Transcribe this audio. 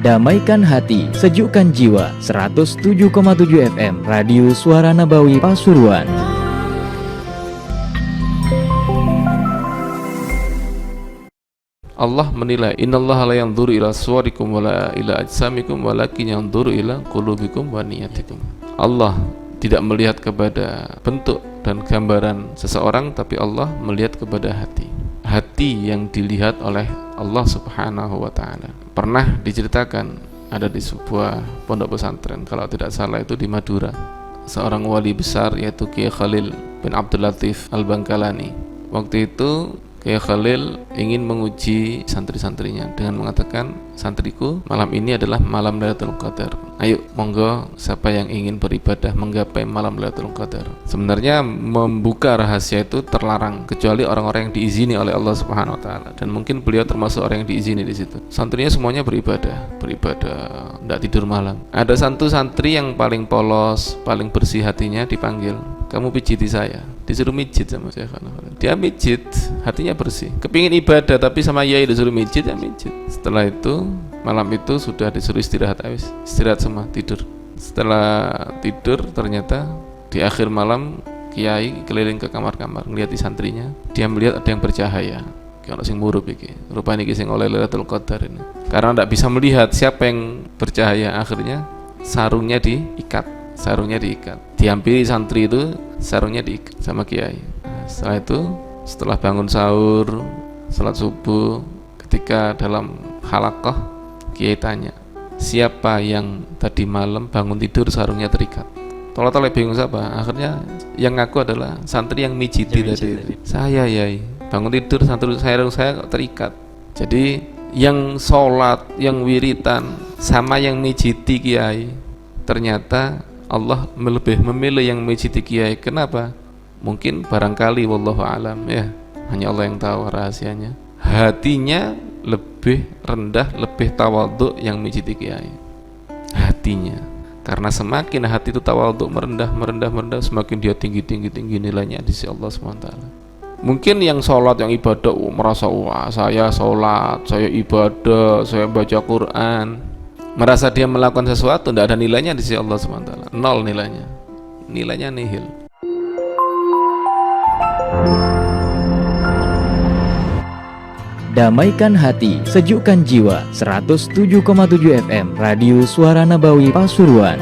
Damaikan hati, sejukkan jiwa. 107,7 FM Radio Suara Nabawi Pasuruan. Allah menilai, innallaha la yanzuru ila suwarikum wala ila ajsamikum walakin yanzuru ila qulubikum wa niyatikum. Allah tidak melihat kepada bentuk dan gambaran seseorang, tapi Allah melihat kepada hati. Hati yang dilihat oleh Allah Subhanahu wa taala. Pernah diceritakan ada di sebuah pondok pesantren, kalau tidak salah itu di Madura, seorang wali besar yaitu Kiai Khalil bin Abdul Latif Al-Bangkalani. Waktu itu Kiai Khalil ingin menguji santri-santrinya dengan mengatakan, santriku, malam ini adalah malam Lailatul Qadar. Ayo, monggo siapa yang ingin beribadah menggapai malam Lailatul Qadar. Sebenarnya membuka rahasia itu terlarang kecuali orang-orang yang diizini oleh Allah Subhanahu wa taala, dan mungkin beliau termasuk orang yang diizini di situ. Santrinya semuanya beribadah, tidak tidur malam. Ada satu santri yang paling polos, paling bersih hatinya dipanggil, kamu pijiti saya. Disuruh mijit sama Syekh Khalil. Dia mijit, hatinya bersih. Kepingin ibadah tapi sama yai disuruh mijit, ya mijit. Setelah itu, malam itu sudah disuruh istirahat, istirahat semua, tidur. Setelah tidur, ternyata di akhir malam kiai keliling ke kamar-kamar ngelihat di santrinya. Dia melihat ada yang bercahaya. Kayak sing murup iki. Rupanya iki sing oleh Lailatul Qadar ini. Karena tidak bisa melihat siapa yang bercahaya, akhirnya sarungnya diikat. Dihampiri santri itu, sarungnya diikat sama kiai. Setelah itu, setelah bangun sahur, salat subuh, ketika dalam halaqah, kiai tanya, siapa yang tadi malam bangun tidur sarungnya terikat? Tolak-tolak bingung siapa? Akhirnya yang ngaku adalah santri yang mijiti tadi. Saya yai, bangun tidur sarung saya terikat. Jadi yang sholat, yang wiritan, sama yang mijiti kiai, ternyata Allah lebih memilih yang mijiti kiai. Kenapa? Mungkin barangkali wallahu alam, ya, hanya Allah yang tahu rahasianya. Hatinya lebih rendah, lebih tawadhu yang mijiti kiai. Hatinya. Karena semakin hati itu tawadhu, merendah, semakin dia tinggi nilainya di sisi Allah SWT. Mungkin yang sholat, yang ibadah, merasa wah saya sholat, saya ibadah, saya baca Quran, merasa dia melakukan sesuatu, tidak ada nilainya di sisi Allah SWT. Nol nilainya nihil. Damaikan hati, sejukkan jiwa. 107,7 FM Radio Suara Nabawi Pasuruan.